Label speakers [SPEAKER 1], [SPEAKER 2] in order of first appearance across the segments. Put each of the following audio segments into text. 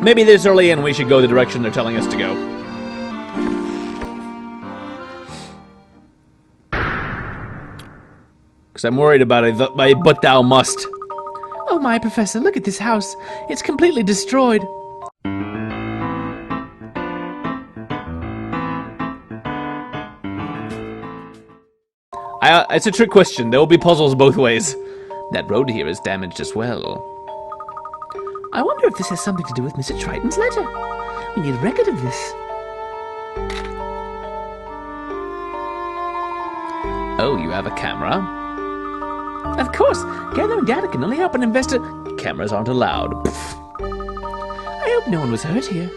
[SPEAKER 1] Maybe this early in we should go the direction they're telling us to go. Because I'm worried about it, but thou must.
[SPEAKER 2] Oh my, Professor, look at this house. It's completely destroyed.
[SPEAKER 1] It's a trick question. There will be puzzles both ways. That road here is damaged as well.
[SPEAKER 2] I wonder if this has something to do with Mr. Triton's letter. We need a record of this.
[SPEAKER 1] Oh, you have a camera?
[SPEAKER 2] Of course, gathering data can only help an investor.
[SPEAKER 1] Cameras aren't allowed.
[SPEAKER 2] I hope no one was hurt here.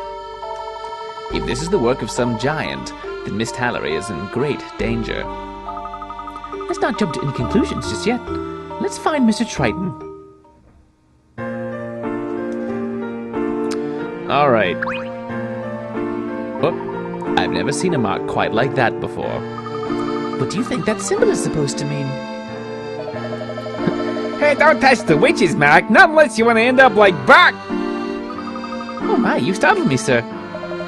[SPEAKER 1] If this is the work of some giant, then Misthallery is in great danger.
[SPEAKER 2] Let's not jump to any conclusions just yet. Let's find Mr. Triton.
[SPEAKER 1] Alright. Oh, I've never seen a mark quite like that before.
[SPEAKER 2] What do you think that symbol is supposed to mean?
[SPEAKER 3] Hey, don't touch the witch's mark, not unless you want to end up like Brock.
[SPEAKER 2] Oh my, you startled me, sir.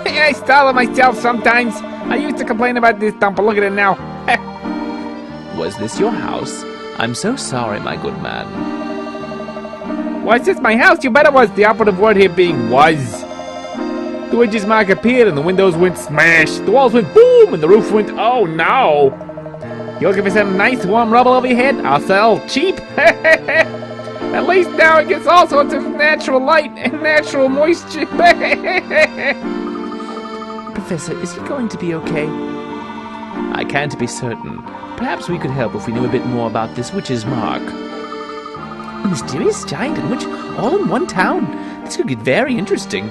[SPEAKER 3] Hey, I startle myself sometimes. I used to complain about this dump, but look at it now.
[SPEAKER 1] Was this your house? I'm so sorry, my good man.
[SPEAKER 3] Was this my house? You bet it was. The operative word here being was. The witch's mark appeared and the windows went smash. The walls went boom and the roof went oh no. You looking for some nice warm rubble over your head? I'll sell cheap. At least now it gets all sorts of natural light and natural moisture.
[SPEAKER 2] Professor, is he going to be okay?
[SPEAKER 1] I can't be certain. Perhaps we could help if we knew a bit more about this witch's mark.
[SPEAKER 2] A mysterious giant and witch all in one town. This could get very interesting.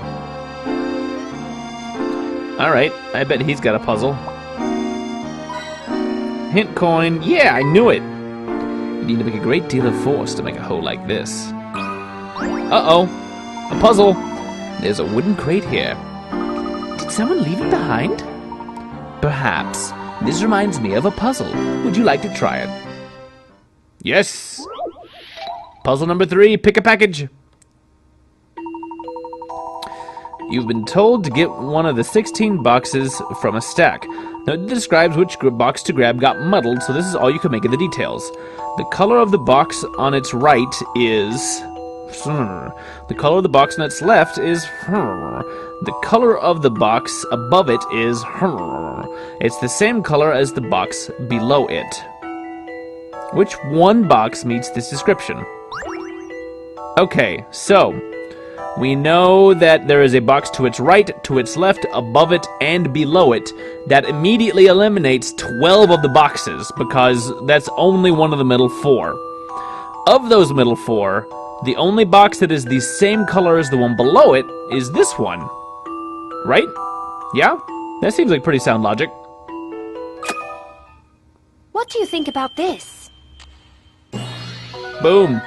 [SPEAKER 1] Alright, I bet he's got a puzzle.
[SPEAKER 3] Hint coin. Yeah, I knew it.
[SPEAKER 1] You need to make a great deal of force to make a hole like this. Uh-oh. A puzzle. There's a wooden crate here.
[SPEAKER 2] Did someone leave it behind?
[SPEAKER 1] Perhaps. This reminds me of a puzzle. Would you like to try it?
[SPEAKER 3] Yes.
[SPEAKER 1] Puzzle number 3, pick a package. You've been told to get one of the 16 boxes from a stack. Note that describes which box to grab got muddled, so this is all you can make of the details. The color of the box on its right is... The color of the box on its left is... The color of the box above it is... It's the same color as the box below it. Which one box meets this description? Okay, so... We know that there is a box to its right, to its left, above it, and below it. That immediately eliminates 12 of the boxes, because that's only one of the middle 4. Of those middle 4, the only box that is the same color as the one below it is this one. Right? Yeah? That seems like pretty sound logic.
[SPEAKER 4] What do you think about this?
[SPEAKER 1] Boom.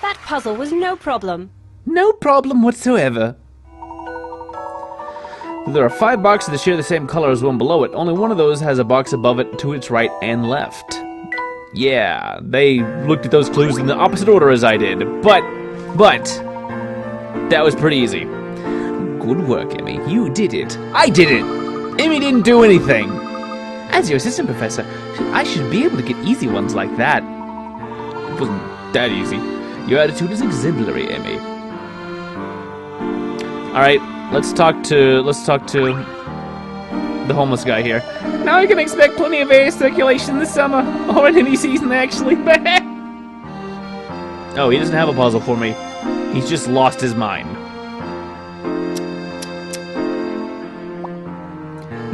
[SPEAKER 4] That puzzle was no problem.
[SPEAKER 2] No problem whatsoever.
[SPEAKER 1] There are 5 boxes that share the same color as one below it. Only one of those has a box above it to its right and left. Yeah, they looked at those clues in the opposite order as I did. But, that was pretty easy.
[SPEAKER 2] Good work, Emmy. You did it.
[SPEAKER 1] I did it! Emmy didn't do anything!
[SPEAKER 2] As your assistant professor, I should be able to get easy ones like that.
[SPEAKER 1] It wasn't that easy. Your attitude is exemplary, Emmy. Alright, let's talk to the homeless guy here.
[SPEAKER 3] Now I can expect plenty of air circulation this summer, or in any season actually.
[SPEAKER 1] Oh, he doesn't have a puzzle for me. He's just lost his mind.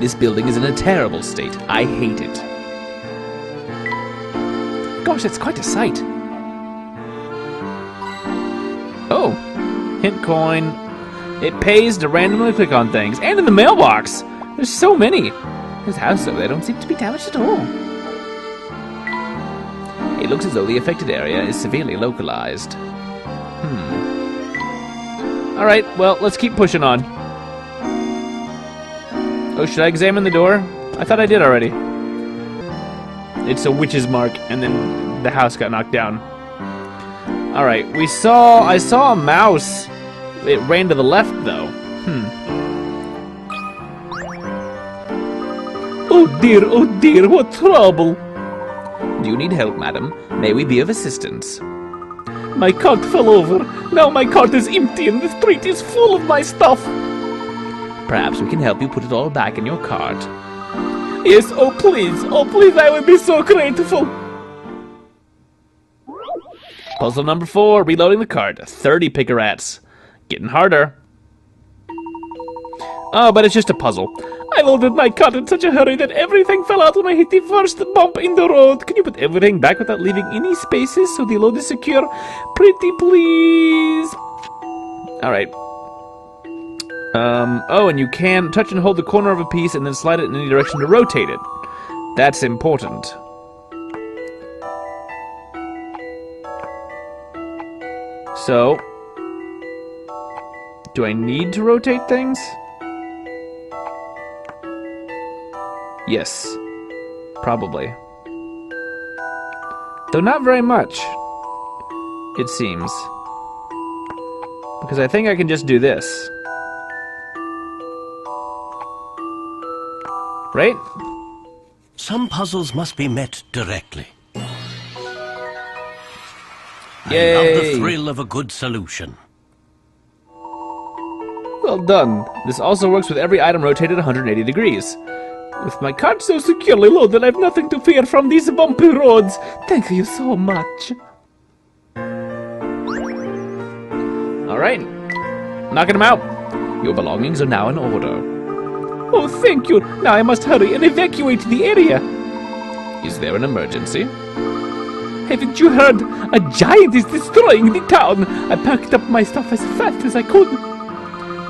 [SPEAKER 1] This building is in a terrible state. I hate it.
[SPEAKER 2] Gosh, that's quite a sight.
[SPEAKER 1] Oh, hint coin. It pays to randomly click on things. And in the mailbox! There's so many!
[SPEAKER 2] This house over there don't seem to be damaged at all.
[SPEAKER 1] It looks as though the affected area is severely localized. Alright, well, let's keep pushing on. Oh, should I examine the door? I thought I did already. It's a witch's mark, and then the house got knocked down. Alright, I saw a mouse It ran to the left, though.
[SPEAKER 3] Oh dear, what trouble?
[SPEAKER 1] Do you need help, madam? May we be of assistance?
[SPEAKER 3] My cart fell over. Now my cart is empty and the street is full of my stuff.
[SPEAKER 1] Perhaps we can help you put it all back in your cart.
[SPEAKER 3] Yes, oh please, I would be so grateful.
[SPEAKER 1] Puzzle number 4, reloading the cart. 30 picarats. Getting harder. Oh, but it's just a puzzle.
[SPEAKER 3] I loaded my cart in such a hurry that everything fell out when I hit the first bump in the road. Can you put everything back without leaving any spaces so the load is secure? Pretty please.
[SPEAKER 1] Alright. Oh, and you can touch and hold the corner of a piece and then slide it in any direction to rotate it. That's important. So, do I need to rotate things? Yes. Probably. Though not very much, it seems. Because I think I can just do this. Right?
[SPEAKER 5] Some puzzles must be met directly.
[SPEAKER 1] Yay!
[SPEAKER 5] I love the thrill of a good solution.
[SPEAKER 1] Well done. This also works with every item rotated 180 degrees.
[SPEAKER 3] With my cart so securely loaded, I've nothing to fear from these bumpy roads. Thank you so much.
[SPEAKER 1] Alright. Knocking them out. Your belongings are now in order.
[SPEAKER 3] Oh, thank you. Now I must hurry and evacuate the area.
[SPEAKER 1] Is there an emergency?
[SPEAKER 3] Haven't you heard? A giant is destroying the town. I packed up my stuff as fast as I could.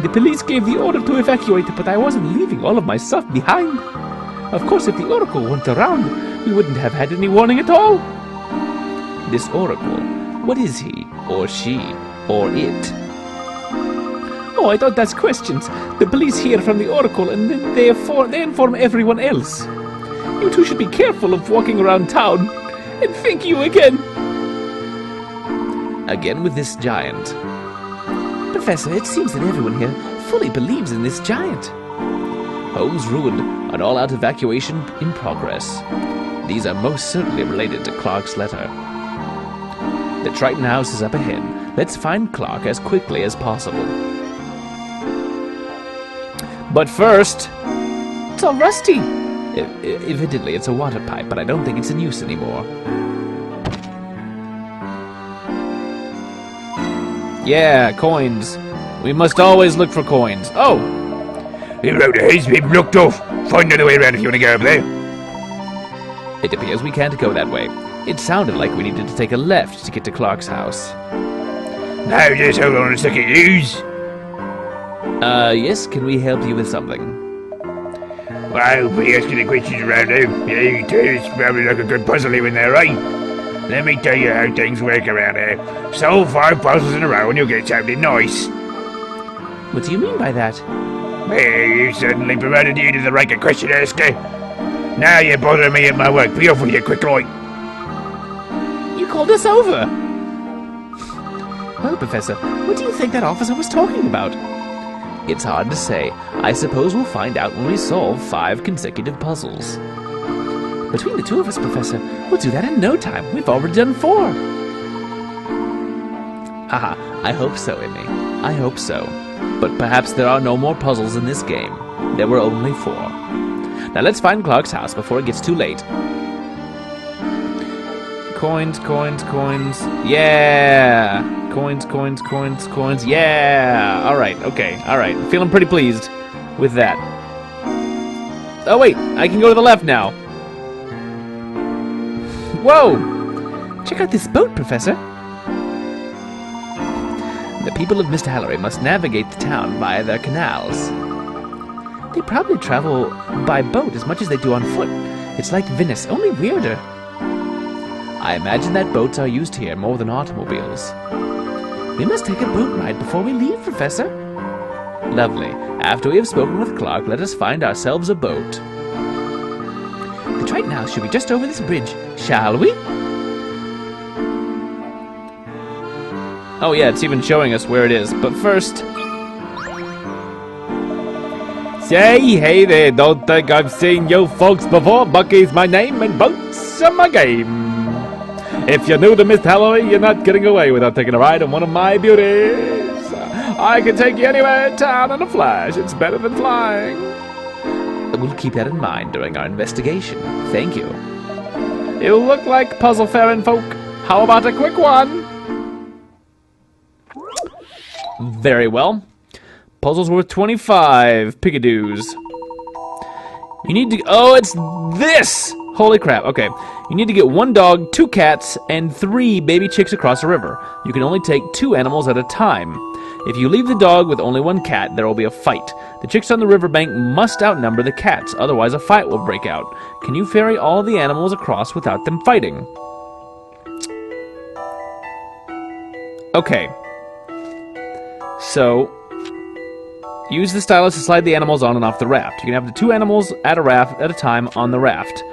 [SPEAKER 3] The police gave the order to evacuate, but I wasn't leaving all of my stuff behind. Of course, if the Oracle weren't around, we wouldn't have had any warning at all.
[SPEAKER 1] This Oracle, what is he, or she, or it?
[SPEAKER 3] Oh, I don't ask questions. The police hear from the Oracle, and then they inform everyone else. You two should be careful of walking around town. And thank you again.
[SPEAKER 1] Again with this giant.
[SPEAKER 2] Professor, it seems that everyone here fully believes in this giant.
[SPEAKER 1] Homes ruined, an all-out evacuation in progress. These are most certainly related to Clark's letter. The Triton house is up ahead. Let's find Clark as quickly as possible. But first...
[SPEAKER 2] It's all rusty.
[SPEAKER 1] Evidently, it's a water pipe, but I don't think it's in use anymore. Yeah, coins. We must always look for coins. Oh!
[SPEAKER 3] The road has been blocked off. Find another way around if you want to go over there.
[SPEAKER 1] It appears we can't go that way. It sounded like we needed to take a left to get to Clark's house.
[SPEAKER 3] Now just hold on a second, yous.
[SPEAKER 1] Yes, can we help you with something?
[SPEAKER 3] Well, be asking the questions around now. Yeah, you too. It's probably like a good puzzle here in there, right? Let me tell you how things work around here. Solve 5 puzzles in a row and you'll get something nice.
[SPEAKER 2] What do you mean by that?
[SPEAKER 3] Well, you suddenly promoted you to the rank of question asker. Now you're bothering me at my work. Be off with you, quick, like.
[SPEAKER 2] You called us over. Well, Professor, what do you think that officer was talking about?
[SPEAKER 1] It's hard to say. I suppose we'll find out when we solve 5 consecutive puzzles.
[SPEAKER 2] Between the two of us, Professor, we'll do that in no time. We've already done 4.
[SPEAKER 1] Haha, I hope so, Emmy. I hope so. But perhaps there are no more puzzles in this game. There were only 4. Now let's find Clark's house before it gets too late. Coins, coins, coins. Yeah! Coins, coins, coins, coins. Yeah! Alright, okay, alright. Feeling pretty pleased with that. Oh wait, I can go to the left now. Whoa!
[SPEAKER 2] Check out this boat, Professor.
[SPEAKER 1] The people of Misthallery must navigate the town via their canals.
[SPEAKER 2] They probably travel by boat as much as they do on foot. It's like Venice, only weirder.
[SPEAKER 1] I imagine that boats are used here more than automobiles.
[SPEAKER 2] We must take a boat ride before we leave, Professor.
[SPEAKER 1] Lovely. After we have spoken with Clark, let us find ourselves a boat.
[SPEAKER 2] The Triton house should be just over this bridge, shall we?
[SPEAKER 1] Oh yeah, it's even showing us where it is. But first,
[SPEAKER 3] Say, hey there, don't think I've seen you folks before. Bucky's my name and boats are my game. If you're new to Misthallery, you're not getting away without taking a ride on one of my beauties. I can take you anywhere in town in a flash. It's better than flying.
[SPEAKER 1] We'll keep that in mind during our investigation. Thank you.
[SPEAKER 3] You look like puzzle-faring folk. How about a quick one?
[SPEAKER 1] Very well. Puzzle's worth 25 pigadoos. You need to... Oh, it's this! Holy crap, okay. You need to get 1 dog, 2 cats, and 3 baby chicks across a river. You can only take 2 animals at a time. If you leave the dog with only 1 cat, there will be a fight. The chicks on the riverbank must outnumber the cats, otherwise a fight will break out. Can you ferry all the animals across without them fighting? Okay. So... use the stylus to slide the animals on and off the raft. You can have the 2 animals at a time on the raft.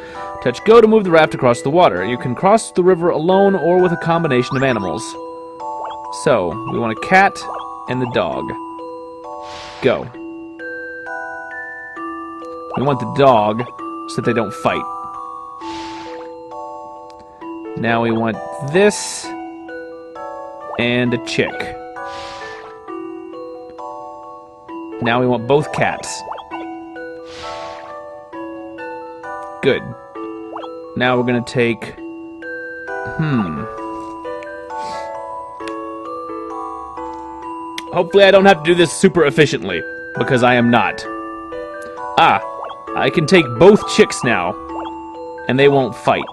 [SPEAKER 1] Touch go to move the raft across the water. You can cross the river alone or with a combination of animals. So, we want a cat and the dog. Go. We want the dog so that they don't fight. Now we want this and a chick. Now we want both cats. Good. Now we're gonna take... Hopefully I don't have to do this super efficiently, because I am not. Ah, I can take both chicks now, and they won't fight.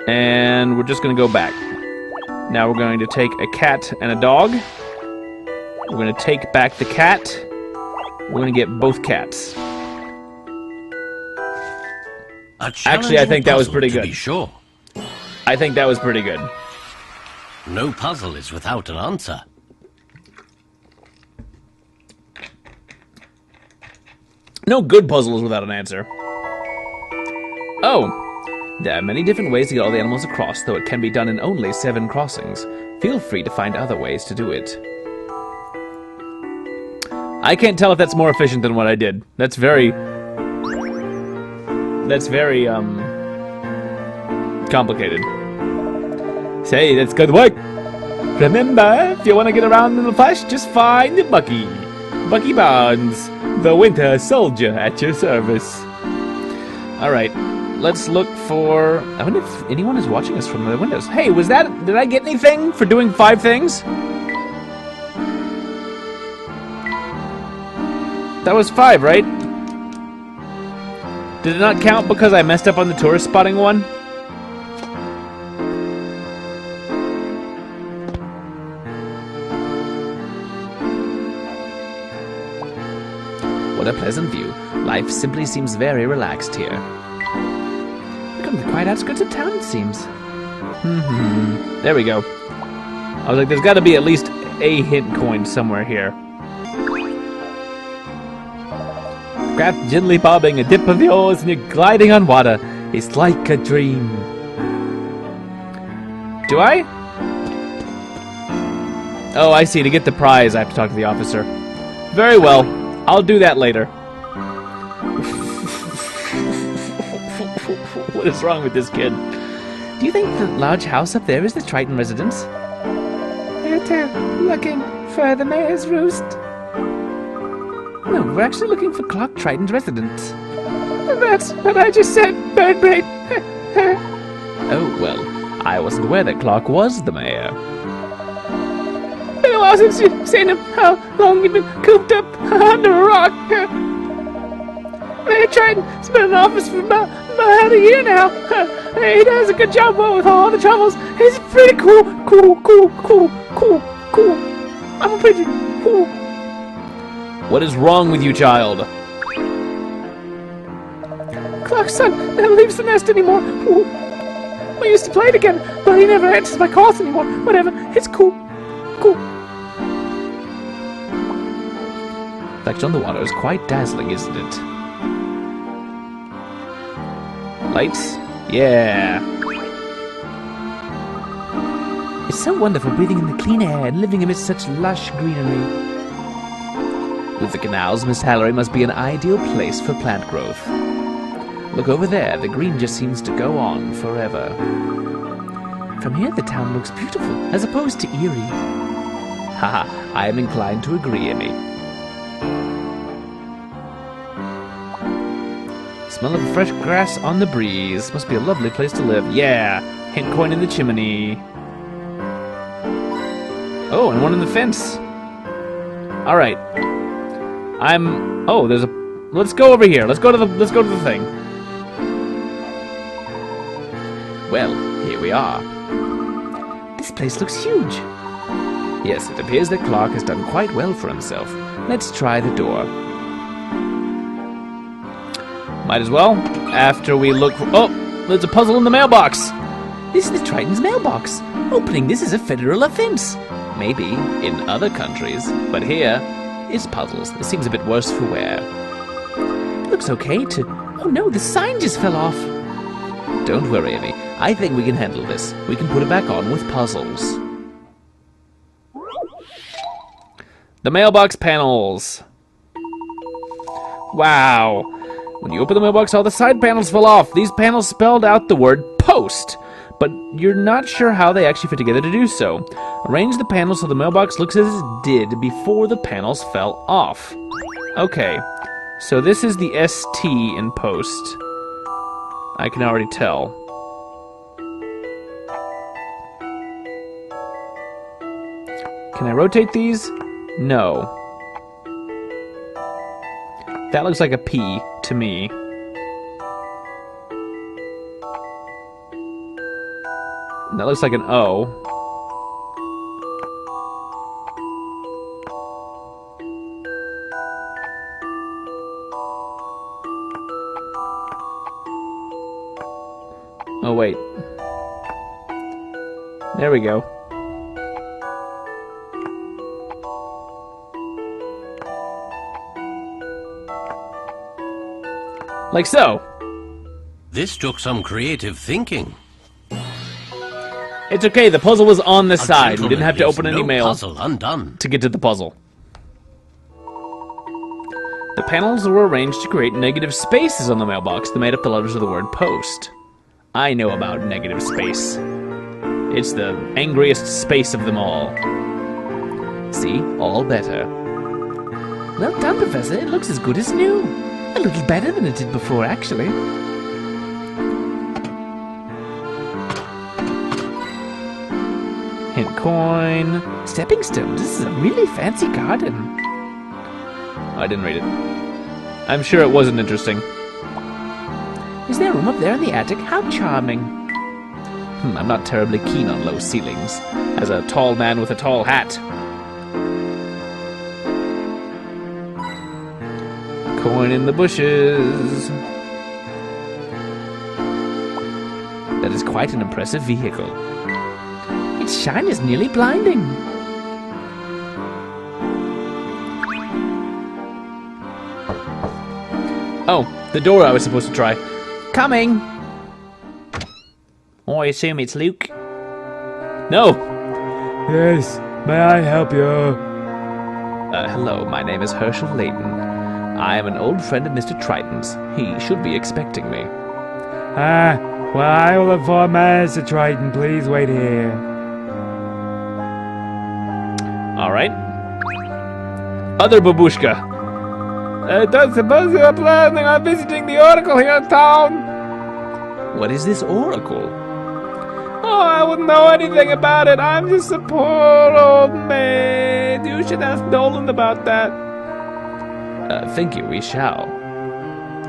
[SPEAKER 1] And we're just gonna go back. Now we're going to take a cat and a dog. We're going to take back the cat. We're going to get both cats. Actually, I think that was pretty good.
[SPEAKER 5] To be sure.
[SPEAKER 1] I think that was pretty good.
[SPEAKER 5] No puzzle is without an answer.
[SPEAKER 1] No good puzzle is without an answer. Oh. There are many different ways to get all the animals across, though it can be done in only 7 crossings. Feel free to find other ways to do it. I can't tell if that's more efficient than what I did. That's very, complicated.
[SPEAKER 3] Say, that's good work. Remember, if you want to get around in the flesh, just find Bucky. Bucky Barnes, the winter soldier at your service.
[SPEAKER 1] Alright. Let's look for... I wonder if anyone is watching us from the windows. Hey, was that... Did I get anything for doing 5 things? That was 5, right? Did it not count because I messed up on the tourist spotting one? What a pleasant view. Life simply seems very relaxed here. The quiet outskirts of town, it seems. There we go. I was like, there's got to be at least a hint coin somewhere here. Craft gently bobbing, a dip of the oars, and you're gliding on water. It's like a dream. Do I? Oh, I see. To get the prize, I have to talk to the officer. Very well. I'll do that later. What is wrong with this kid? Do you think the large house up there is the Triton residence?
[SPEAKER 2] We're looking for the mayor's roost.
[SPEAKER 1] No, we're actually looking for Clark Triton's residence.
[SPEAKER 2] That's what I just said, Birdbrain.
[SPEAKER 1] Oh, well, I wasn't aware that Clark was the mayor.
[SPEAKER 2] Been a while since you've seen him. How long you've been cooped up under a rock? Mayor Triton's been in office for about a year now. He does a good job with all the troubles. He's pretty cool. I'm pretty cool.
[SPEAKER 1] What is wrong with you, child?
[SPEAKER 2] Clark's son never leaves the nest anymore. We used to play together, but he never answers my calls anymore. Whatever, it's cool.
[SPEAKER 1] Reflection on the water is quite dazzling, isn't it? Lights? Yeah. It's so wonderful breathing in the clean air and living amidst such lush greenery. With the canals, Misthallery must be an ideal place for plant growth. Look over there, the green just seems to go on forever. From here the town looks beautiful, as opposed to eerie. Haha, I am inclined to agree, Emmy. Smell of fresh grass on the breeze. Must be a lovely place to live. Yeah! Hint coin in the chimney. Oh, and one in the fence. Alright. Oh, there's a... Let's go over here. Let's go to the thing. Well, here we are. This place looks huge. Yes, it appears that Clark has done quite well for himself. Let's try the door. Might as well, after we look for... Oh! There's a puzzle in the mailbox! This is the Triton's mailbox. Opening this is a federal offense. Maybe in other countries, but here, it's puzzles. This seems a bit worse for wear. Looks okay to... Oh no, the sign just fell off! Don't worry, Emmy. I think we can handle this. We can put it back on with puzzles. The mailbox panels. Wow. When you open the mailbox, all the side panels fell off. These panels spelled out the word post, but you're not sure how they actually fit together to do so. Arrange the panels so the mailbox looks as it did before the panels fell off. Okay, so this is the ST in post. I can already tell. Can I rotate these? No. That looks like a P to me. That looks like an O. Oh, wait. There we go. Like so.
[SPEAKER 5] This took some creative thinking.
[SPEAKER 1] It's okay, the puzzle was on the
[SPEAKER 5] A
[SPEAKER 1] side. We didn't have to
[SPEAKER 5] leaves
[SPEAKER 1] open any
[SPEAKER 5] no
[SPEAKER 1] mail
[SPEAKER 5] puzzle undone.
[SPEAKER 1] to get to the puzzle. The panels were arranged to create negative spaces on the mailbox that made up the letters of the word post. I know about negative space. It's the angriest space of them all. See? All better. Well done, Professor. It looks as good as new. A little better than it did before, actually. Hint coin. Stepping stones. This is a really fancy garden. Oh, I didn't read it. I'm sure it wasn't interesting. Is there room up there in the attic? How charming. I'm not terribly keen on low ceilings. As a tall man with a tall hat. Coin in the bushes. That is quite an impressive vehicle. Its shine is nearly blinding. Oh, the door I was supposed to try. Coming! Oh, I assume it's Luke. No!
[SPEAKER 3] Yes, may I help you?
[SPEAKER 1] Hello, my name is Herschel Layton. I am an old friend of Mr. Triton's. He should be expecting me.
[SPEAKER 3] Ah, well, I will inform Master Triton. Please wait here.
[SPEAKER 1] Alright. Other babushka.
[SPEAKER 3] I don't suppose you are planning on visiting the Oracle here in town?
[SPEAKER 1] What is this oracle?
[SPEAKER 3] Oh, I wouldn't know anything about it. I'm just a poor old maid. You should ask Doland about that.
[SPEAKER 1] Thank you, we shall.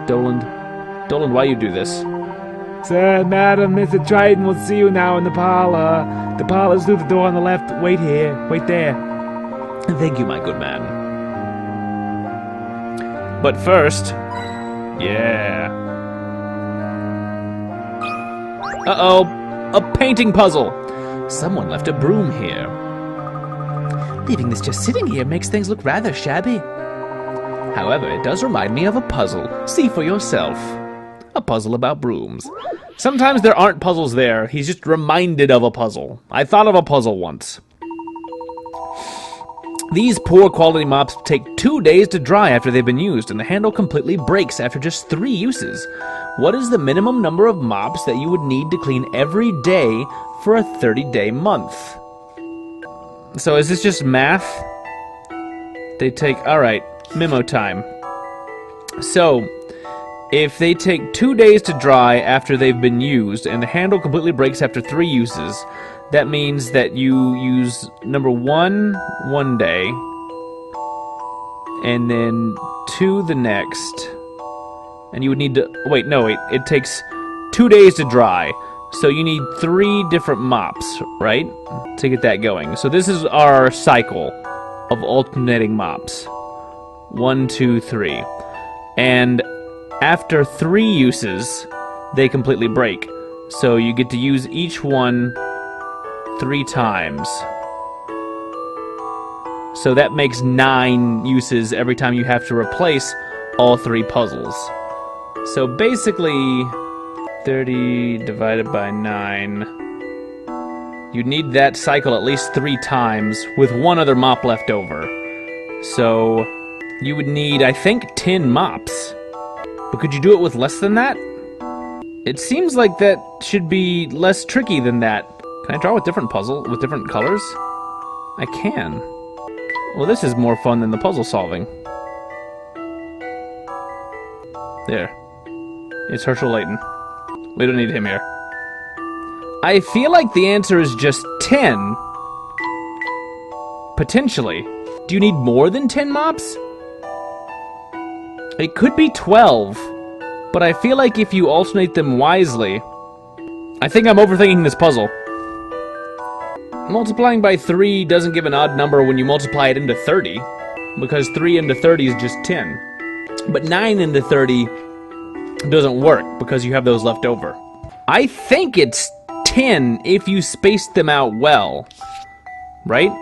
[SPEAKER 1] Doland, why you do this?
[SPEAKER 3] Sir, madam, Mr. Triton will see you now in the parlor. The parlor's through the door on the left. Wait here. Wait there.
[SPEAKER 1] Thank you, my good man. But first... Yeah. Uh-oh. A painting puzzle. Someone left a broom here. Leaving this just sitting here makes things look rather shabby. However, it does remind me of a puzzle. See for yourself. A puzzle about brooms. Sometimes there aren't puzzles there. He's just reminded of a puzzle. I thought of a puzzle once. These poor quality mops take 2 days to dry after they've been used, and the handle completely breaks after just 3 uses. What is the minimum number of mops that you would need to clean every day for a 30-day month? So is this just math? They take... Alright, memo time. So, if they take 2 days to dry after they've been used, and the handle completely breaks after 3 uses, that means that you use number 1 day, and then 2 the next, and you would need to... Wait, it takes 2 days to dry, so you need 3 different mops, right, to get that going. So this is our cycle of alternating mops. 1, 2, 3. And after 3 uses, they completely break. So you get to use each one 3 times. So that makes 9 uses every time you have to replace all 3 puzzles. So basically, 30 divided by 9. You need that cycle at least 3 times with 1 other mop left over. So you would need, I think, 10 mops. But could you do it with less than that? It seems like that should be less tricky than that. Can I draw with different colors? I can. Well, this is more fun than the puzzle solving. There. It's Herschel Layton. We don't need him here. I feel like the answer is just 10. Potentially. Do you need more than 10 mops? It could be 12. But I feel like if you alternate them wisely... I think I'm overthinking this puzzle. Multiplying by 3 doesn't give an odd number when you multiply it into 30, because 3 into 30 is just 10. But 9 into 30 doesn't work, because you have those left over. I think it's 10 if you space them out well. Right?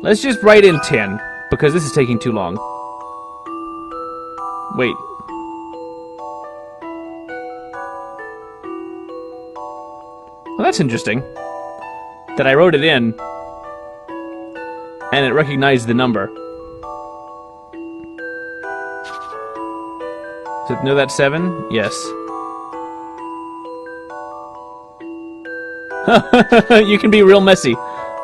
[SPEAKER 1] Let's just write in 10, because this is taking too long. Wait. Well, that's interesting. That I wrote it in, and it recognized the number. Does it know that's 7? Yes. You can be real messy.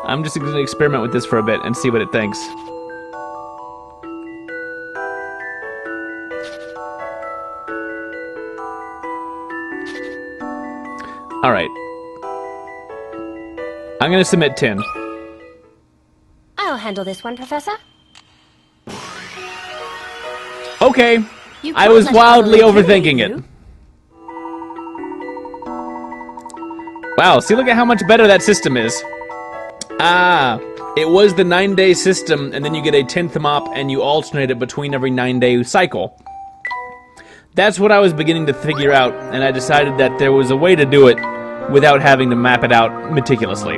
[SPEAKER 1] I'm just going to experiment with this for a bit and see what it thinks. Alright. I'm gonna submit 10.
[SPEAKER 4] I'll handle this one, Professor.
[SPEAKER 1] Okay.
[SPEAKER 4] You
[SPEAKER 1] I
[SPEAKER 4] can't
[SPEAKER 1] was
[SPEAKER 4] let
[SPEAKER 1] wildly
[SPEAKER 4] Harlow
[SPEAKER 1] overthinking
[SPEAKER 4] kill
[SPEAKER 1] it. Wow, see, look at how much better that system is. Ah, it was the 9-day system, and then you get a 10th mop, and you alternate it between every 9-day cycle. That's what I was beginning to figure out, and I decided that there was a way to do it without having to map it out meticulously.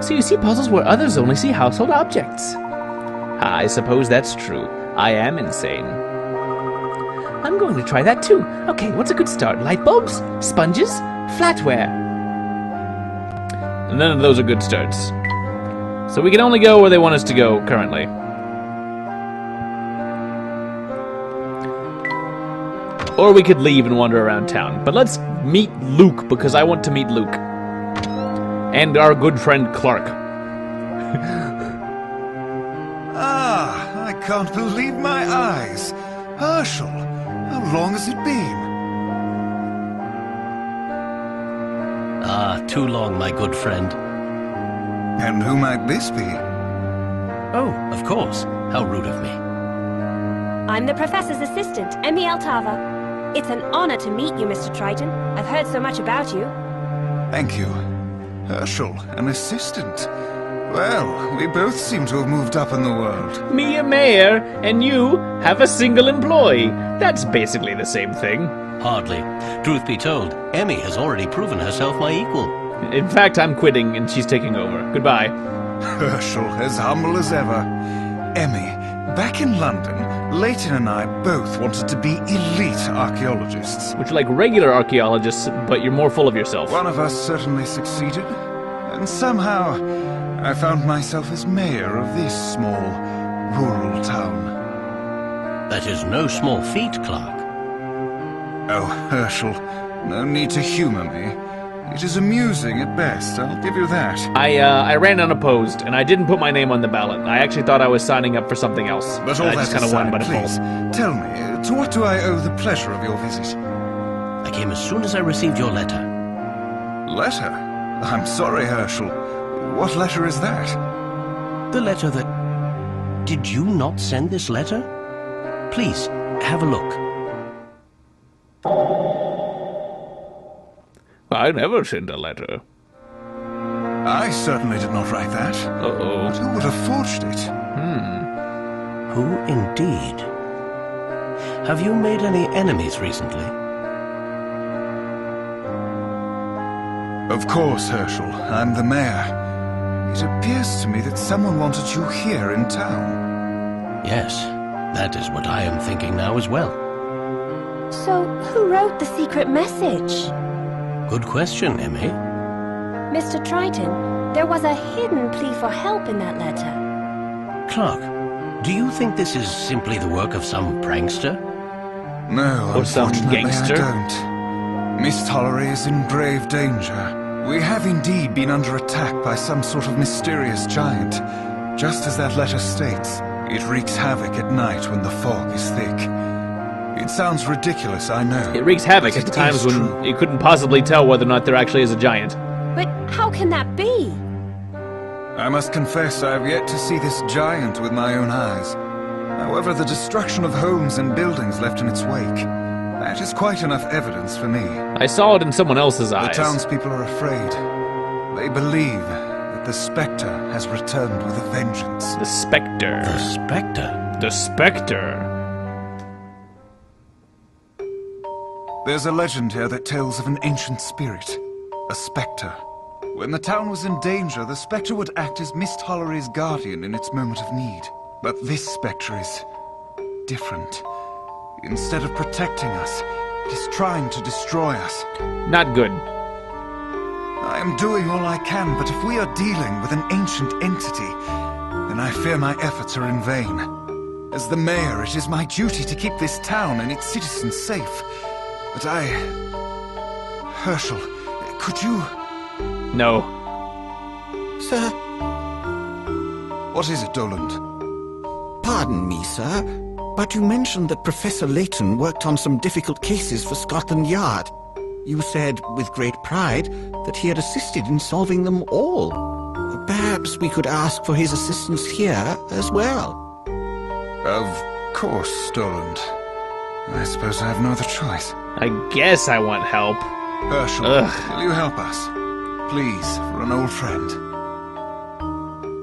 [SPEAKER 1] So you see puzzles where others only see household objects. I suppose that's true. I am insane. I'm going to try that too. Okay, what's a good start? Light bulbs? Sponges? Flatware? None of those are good starts. So we can only go where they want us to go currently. Or we could leave and wander around town. But let's meet Luke, because I want to meet Luke. And our good friend Clark.
[SPEAKER 6] I can't believe my eyes. Herschel, how long has it been?
[SPEAKER 5] Too long, my good friend.
[SPEAKER 6] And who might this be?
[SPEAKER 5] Oh, of course. How rude of me.
[SPEAKER 4] I'm the Professor's assistant, Emmy Altava. It's an honor to meet you, Mr. Triton. I've heard so much about you.
[SPEAKER 6] Thank you. Herschel, an assistant. Well, we both seem to have moved up in the world.
[SPEAKER 1] Me a mayor, and you have a single employee. That's basically the same thing.
[SPEAKER 5] Hardly. Truth be told, Emmy has already proven herself my equal.
[SPEAKER 1] In fact, I'm quitting, and she's taking over. Goodbye.
[SPEAKER 6] Herschel, as humble as ever. Emmy, back in London, Layton and I both wanted to be elite archaeologists.
[SPEAKER 1] Which are like regular archaeologists, but you're more full of yourself.
[SPEAKER 6] One of us certainly succeeded, and somehow I found myself as mayor of this small, rural town.
[SPEAKER 5] That is no small feat, Clark.
[SPEAKER 6] Oh, Herschel, no need to humor me. It is amusing at best, I'll give you that.
[SPEAKER 1] I ran unopposed, and I didn't put my name on the ballot. I actually thought I was signing up for something else.
[SPEAKER 6] But all
[SPEAKER 1] I
[SPEAKER 6] that
[SPEAKER 1] just kind of won
[SPEAKER 6] aside,
[SPEAKER 1] by default.
[SPEAKER 6] please, tell me, to what do I owe the pleasure of your visit?
[SPEAKER 5] I came as soon as I received your letter.
[SPEAKER 6] Letter? I'm sorry, Herschel. What letter is that?
[SPEAKER 5] The letter that... Did you not send this letter? Please, have a look.
[SPEAKER 1] I never sent a letter.
[SPEAKER 6] I certainly did not write that.
[SPEAKER 1] Uh-oh.
[SPEAKER 6] But who would have forged it?
[SPEAKER 5] Who indeed? Have you made any enemies recently?
[SPEAKER 6] Of course, Herschel. I'm the mayor. It appears to me that someone wanted you here in town.
[SPEAKER 5] Yes, that is what I am thinking now as well.
[SPEAKER 4] So, who wrote the secret message?
[SPEAKER 5] Good question, Emmy.
[SPEAKER 4] Mr. Triton, there was a hidden plea for help in that letter.
[SPEAKER 5] Clark, do you think this is simply the work of some prankster?
[SPEAKER 6] No,
[SPEAKER 1] Or some
[SPEAKER 6] unfortunately,
[SPEAKER 1] gangster?
[SPEAKER 6] I don't. Misthallery is in grave danger. We have indeed been under attack by some sort of mysterious giant. Just as that letter states, it wreaks havoc at night when the fog is thick. It sounds ridiculous, I know.
[SPEAKER 1] It wreaks havoc
[SPEAKER 6] but
[SPEAKER 1] at the
[SPEAKER 6] it
[SPEAKER 1] times
[SPEAKER 6] is
[SPEAKER 1] when
[SPEAKER 6] true.
[SPEAKER 1] you couldn't possibly tell whether or not there actually is a giant.
[SPEAKER 4] But how can that be?
[SPEAKER 6] I must confess I have yet to see this giant with my own eyes. However, the destruction of homes and buildings left in its wake, that is quite enough evidence for me.
[SPEAKER 1] I saw it in someone else's
[SPEAKER 6] The
[SPEAKER 1] eyes.
[SPEAKER 6] townspeople are afraid. They believe that the Specter has returned with a vengeance.
[SPEAKER 1] The Specter.
[SPEAKER 5] The Specter?
[SPEAKER 1] The Specter.
[SPEAKER 6] There's a legend here that tells of an ancient spirit, a Specter. When the town was in danger, the Specter would act as Misthallery's guardian in its moment of need. But this Specter is different. Instead of protecting us, it is trying to destroy us.
[SPEAKER 1] Not good.
[SPEAKER 6] I am doing all I can, but if we are dealing with an ancient entity, then I fear my efforts are in vain. As the mayor, it is my duty to keep this town and its citizens safe. But Herschel, could you...
[SPEAKER 1] No.
[SPEAKER 7] Sir,
[SPEAKER 6] What is it, Doland?
[SPEAKER 7] pardon me, sir, but you mentioned that Professor Layton worked on some difficult cases for Scotland Yard. You said, with great pride, that he had assisted in solving them all. Perhaps we could ask for his assistance here as well.
[SPEAKER 6] Of course, Doland. I suppose I have no other choice.
[SPEAKER 1] I guess I want help.
[SPEAKER 6] Herschel,
[SPEAKER 1] Ugh.
[SPEAKER 6] will you help us? Please, for an old friend.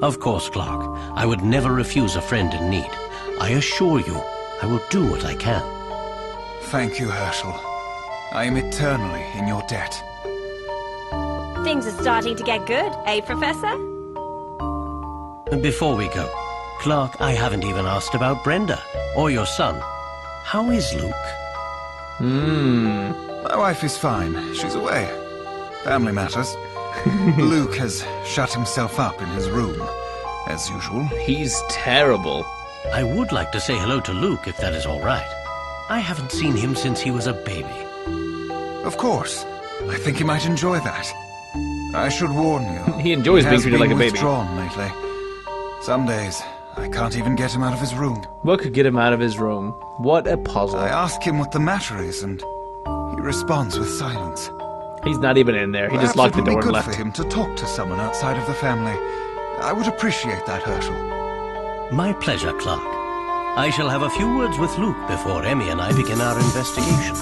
[SPEAKER 5] Of course, Clark. I would never refuse a friend in need. I assure you, I will do what I can.
[SPEAKER 6] Thank you, Herschel. I am eternally in your debt.
[SPEAKER 4] Things are starting to get good, eh, Professor?
[SPEAKER 5] Before we go, Clark, I haven't even asked about Brenda, or your son. How is Luke?
[SPEAKER 6] My wife is fine. She's away. Family matters. Luke has shut himself up in his room, as usual.
[SPEAKER 1] He's terrible.
[SPEAKER 5] I would like to say hello to Luke, if that is all right. I haven't seen him since he was a baby.
[SPEAKER 6] Of course. I think he might enjoy that. I should warn you.
[SPEAKER 1] He enjoys being
[SPEAKER 6] has
[SPEAKER 1] treated like a
[SPEAKER 6] been
[SPEAKER 1] baby.
[SPEAKER 6] withdrawn lately. Some days, I can't even get him out of his room.
[SPEAKER 1] What could get him out of his room? What a puzzle.
[SPEAKER 6] I ask him what the matter is, and he responds with silence.
[SPEAKER 1] He's not even in there. He just locked the door
[SPEAKER 6] Perhaps it
[SPEAKER 1] and
[SPEAKER 6] would be good
[SPEAKER 1] left.
[SPEAKER 6] for him to talk to someone outside of the family. I would appreciate that, Herschel.
[SPEAKER 5] My pleasure, Clark. I shall have a few words with Luke before Emmy and I begin our investigation.